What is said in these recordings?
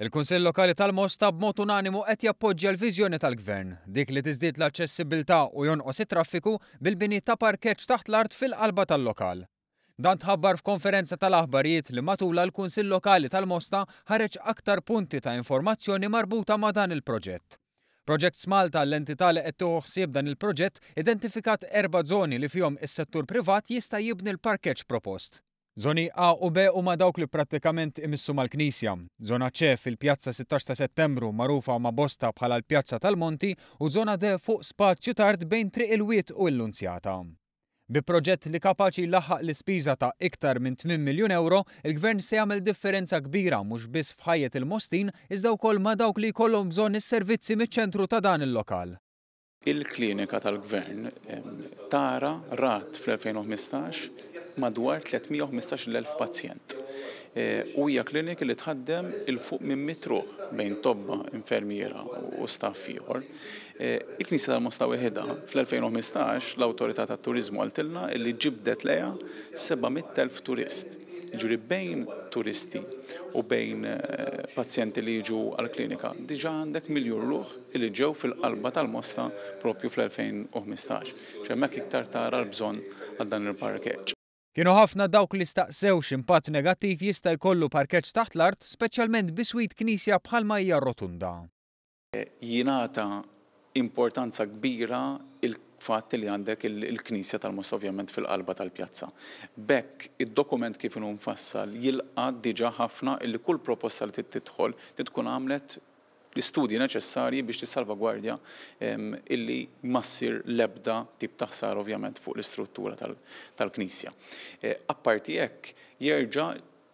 Il-Kunsill Lokali tal-Mosta b'mod unanimu qed jappoġġja l-viżjoni tal-Gvern, dik li tiżdied l-aċċessibilità u jonqos it-traffiku bil-bini ta' parkeġġ taħt l-art fil-qalba tal-lokal. Dan tħabbar f'konferenza tal-aħbarijiet li matula l-Kunsill Lokali tal-Mosta ħareġ aktar punti ta' informazzjoni marbuta ma' dan il-proġett. Proġett Smalta l-entità li qed tieħu ħsieb dan il-proġett identifikat 4 żoni li fihom is-settur privat jista' jibni l-parkeġġ propost. Żoni A u B huma dawk li prattikament imissu mal-Knisja. Żona C fil-Pjazza 16 ta' Settembru magħrufa ma' bosta bħala l-Pjazza tal-Monti u żona D fuq spazju tard bejn Triq il-Wied u l-Nunzjata. Bi proġett li kapaċi jlaħħaq l-ispiża ta' iktar minn 8 miljun euro, il-Gvern se jagħmel differenza kbira mhux biss f'ħajjet il-Mostin iżda wkoll ma' dawk li jkollhom bżonn is-servizzi miċ-ċentru ta' dan il-lokal. Il-klinika tal-Gvern tara rat fl-2015 madwar 315,000 pazjent. U hija klinika li tħaddem il-fuq minn mitruħ bejn tobba, infermiera u staff ieħor. Il-Knisja tal-Mosta weħeda fl-2015 l-Awtorità tat-Turiżmu għaltilna li ġibdet lejha 700,000 turist. Ġuri bejn turisti u bejn pazjenti li jiġu għall-klinika diġà għandek miljun ruħ li ġew fil-qalba tal-Mosta propju fl-2015. Hemmhekk iktar tara l-bżonn għal dan il-parkeġġ. Kienu ħafna dawk li staqsew x'impatt negattiv jista' jkollu parkeġġ taħt l-art, speċjalment biswit knisja bħalma hija rotunda. Jingħata importanza kbira il-fatt li għandek il-Knisja tal-Mosta ovvjament fil-qalba tal-pjazza. Bekk id-dokument kif inhu mfassal jilqa' diġà ħafna illi kull proposta li tidħol tkun għamlet l-istudji neċessarji biex tissalvagwardja illi ma ssir l-ebda tip ta' ħsara ovvjament fuq l-istruttura tal-Knisja. Apparti hekk jerġa'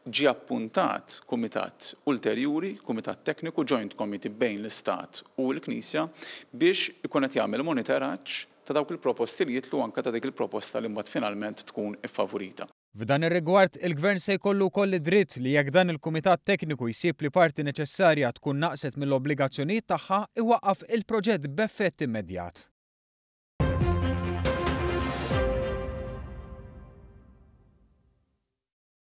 ġie appuntat kumitat ulterjuri, kumitat tekniku joint committee bejn l-Istat u l-Knisja biex ikun qed jagħmel monitoraġġ ta' dawk il-proposti li jitlu anke ta' dik il-proposta li mbagħad finalment tkun iffavorita. F'dan ir-rigward il-Gvern se jkollu wkoll id-dritt li jekk dan il-Kumitat Tekniku jsib li parti neċessarja tkun naqset mill-obbligazzjonijiet tagħha iwaqqaf il-proġett b'effett immedjat.